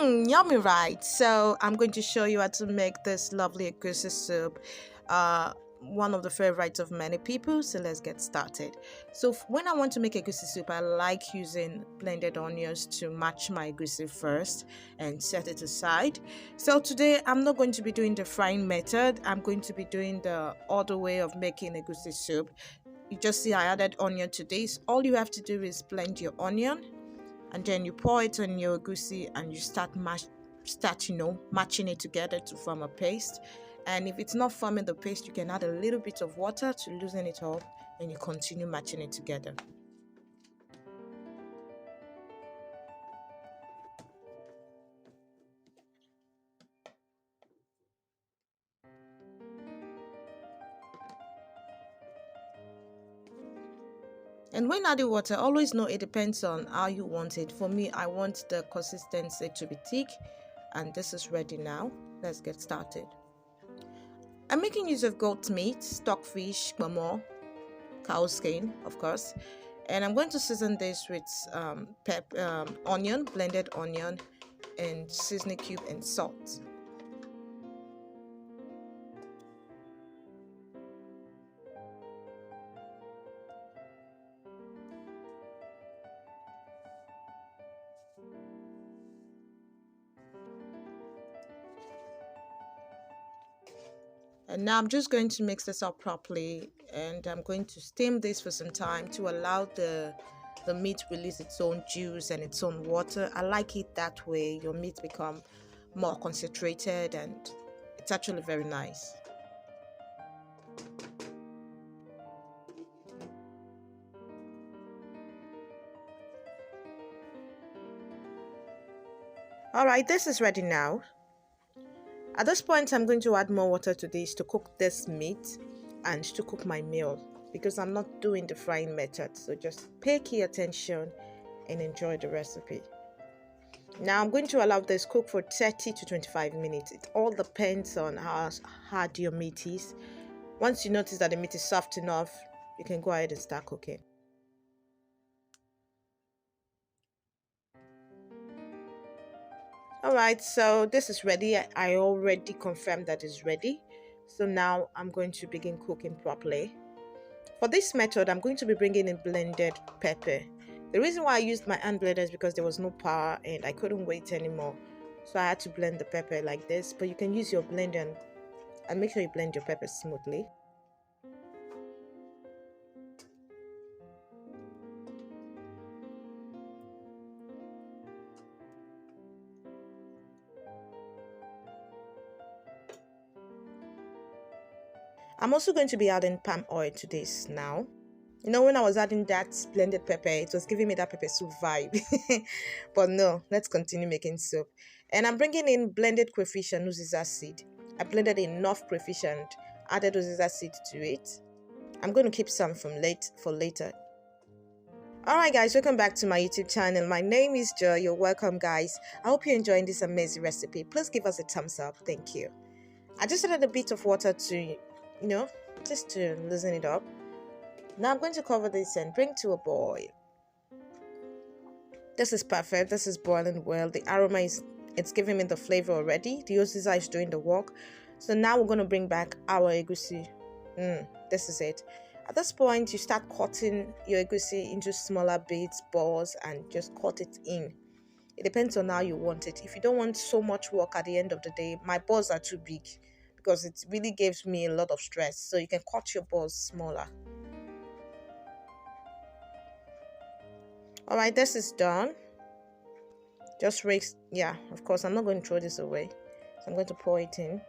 Yummy, right? So I'm going to show you how to make this lovely egusi soup. One of the favorites of many people. So let's get started. So when I want to make egusi soup, I like using blended onions to match my egusi first and set it aside. So today I'm not going to be doing the frying method. I'm going to be doing the other way of making egusi soup. You just see I added onion to this. All you have to do is blend your onion, and then you pour it on your egusi and you start matching it together to form a paste. And if it's not forming the paste, you can add a little bit of water to loosen it up, and you continue matching it together. And when adding water, always know it depends on how you want it. For me, I want the consistency to be thick, and this is ready now. Let's get started. I'm making use of goat meat, stockfish, mamo, cow skin, of course, and I'm going to season this with onion, blended onion, and seasoning cube and salt. And now I'm just going to mix this up properly, and I'm going to steam this for some time to allow the meat release its own juice and its own water. I like it that way. Your meat become more concentrated, and it's actually very nice. All right, this is ready now. At this point, I'm going to add more water to this to cook this meat and to cook my meal, because I'm not doing the frying method. So just pay key attention and enjoy the recipe. Now I'm going to allow this cook for 30 to 25 minutes. It all depends on how hard your meat is. Once you notice that the meat is soft enough, you can go ahead and start cooking. Alright, so this is ready. I already confirmed that it's ready. So now I'm going to begin cooking properly. For this method, I'm going to be bringing in blended pepper. The reason why I used my hand blender is because there was no power and I couldn't wait anymore. So I had to blend the pepper like this. But you can use your blender and make sure you blend your pepper smoothly. I'm also going to be adding palm oil to this now. You know, when I was adding that blended pepper, it was giving me that pepper soup vibe. But no, let's continue making soup. And I'm bringing in blended crayfish and uziza seed. I blended enough crayfish and added uziza seed to it. I'm going to keep some for later. Alright guys, welcome back to my YouTube channel. My name is Joy. You're welcome guys. I hope you're enjoying this amazing recipe. Please give us a thumbs up. Thank you. I just added a bit of water to, just to loosen it up. Now I'm going to cover this and bring to a boil. This is perfect. This is boiling well. The aroma it's giving me the flavor already. The uziza is doing the work. So now we're going to bring back our egusi. This is it. At this point, you start cutting your egusi into smaller bits, balls, and just cut it in. It depends on how you want it. If you don't want so much work at the end of the day, my balls are too big because it really gives me a lot of stress. So you can cut your balls smaller. Alright, this is done. Just raise, yeah, of course, I'm not going to throw this away. So I'm going to pour it in.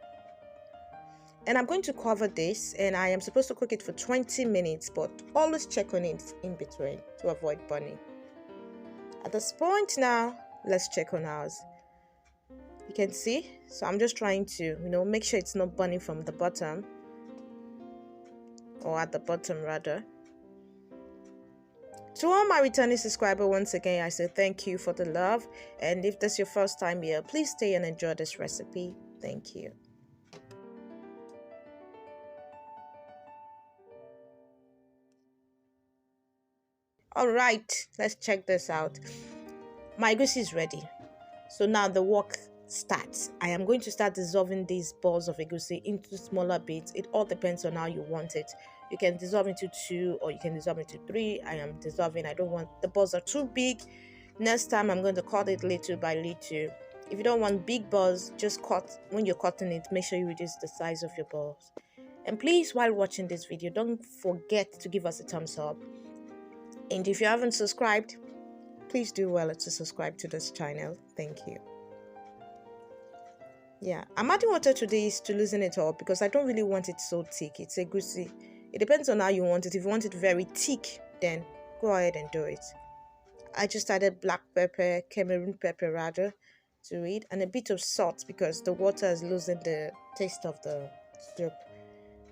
And I'm going to cover this, and I am supposed to cook it for 20 minutes, but always check on it in between to avoid burning. At this point now, let's check on ours. You can see, so I'm just trying to, make sure it's not burning from the bottom, or at the bottom rather. To all my returning subscribers, once again, I say thank you for the love. And if this is your first time here, please stay and enjoy this recipe. Thank you. All right, let's check this out. My egusi is ready. So now the work starts. I am going to start dissolving these balls of egusi into smaller bits. It all depends on how you want it. You can dissolve into 2 or you can dissolve into 3. I am dissolving. I don't want the balls are too big. Next time I'm going to cut it little by little. If you don't want big balls, just cut. When you're cutting it, make sure you reduce the size of your balls. And please, while watching this video, don't forget to give us a thumbs up. And if you haven't subscribed, please do well to subscribe to this channel. Thank you. Yeah, I'm adding water to this to loosen it up because I don't really want it so thick. It's egusi. It depends on how you want it. If you want it very thick, then go ahead and do it. I just added black pepper, Cameroon pepper rather, to it, and a bit of salt because the water has loosened the taste of the soup.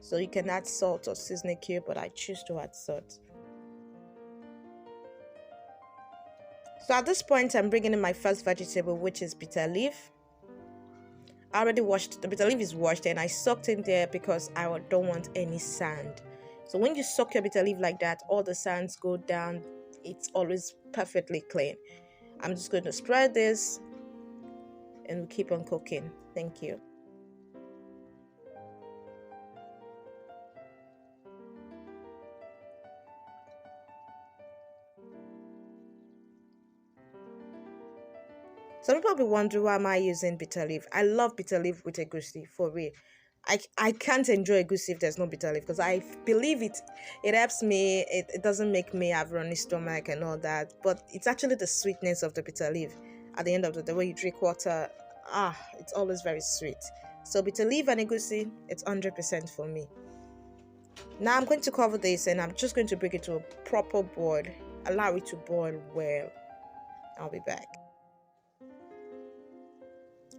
So you can add salt or seasoning cube, but I choose to add salt. So at this point, I'm bringing in my first vegetable, which is bitter leaf. I already washed, the bitter leaf is washed, and I soaked in there because I don't want any sand. So when you soak your bitter leaf like that, all the sands go down. It's always perfectly clean. I'm just going to spread this and we keep on cooking. Thank you. Some people will be wondering why am I using bitter leaf. I love bitter leaf with egusi, for real. I can't enjoy egusi if there's no bitter leaf because I believe it helps me. It doesn't make me have runny stomach and all that, but it's actually the sweetness of the bitter leaf. At the end of the day, when you drink water, it's always very sweet. So bitter leaf and egusi, it's 100% for me. Now I'm going to cover this and I'm just going to bring it to a proper boil. Allow it to boil well. I'll be back.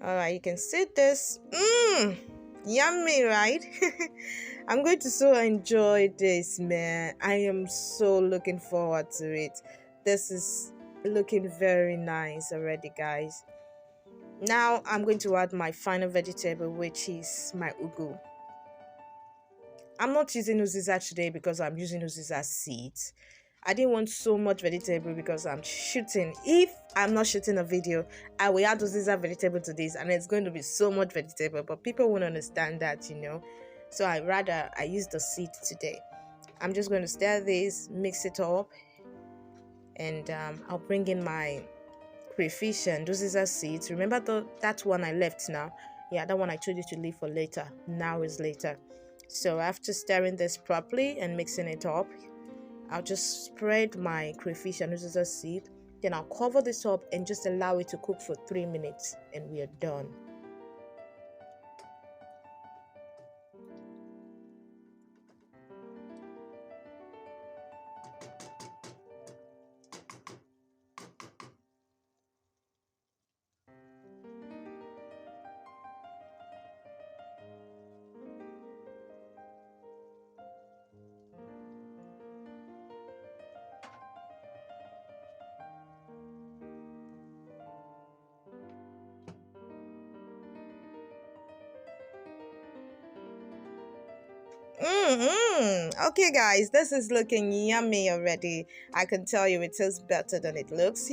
Alright, you can see this. Yummy, right? I'm going to so enjoy this, man. I am so looking forward to it. This is looking very nice already, guys. Now I'm going to add my final vegetable, which is my ugu. I'm not using uziza today because I'm using uziza seeds. I didn't want so much vegetable because I'm shooting. If I'm not shooting a video, I will add uziza vegetable to this and it's going to be so much vegetable, but people won't understand that, you know. So I use the seed today. I'm just going to stir this, mix it up, and I'll bring in my crayfish and uziza seeds. Remember that one I left now? Yeah, that one I told you to leave for later. Now is later. So after stirring this properly and mixing it up, I'll just spread my crayfish and uziza seed. Then I'll cover this up and just allow it to cook for 3 minutes and we are done. Okay, guys, this is looking yummy already. I can tell you it tastes better than it looks.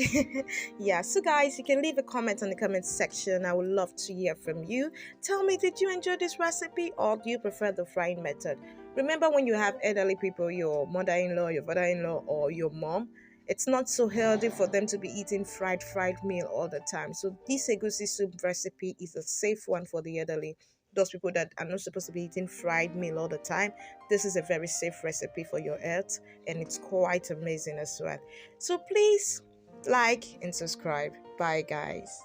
Yeah, so guys, you can leave a comment on the comment section. I would love to hear from you. Tell me, did you enjoy this recipe or do you prefer the frying method? Remember, when you have elderly people, your mother-in-law, your father-in-law, or your mom, it's not so healthy for them to be eating fried meal all the time. So this egusi soup recipe is a safe one for the elderly. Those people that are not supposed to be eating fried meal all the time, this is a very safe recipe for your health and it's quite amazing as well. So please like and subscribe. Bye, guys.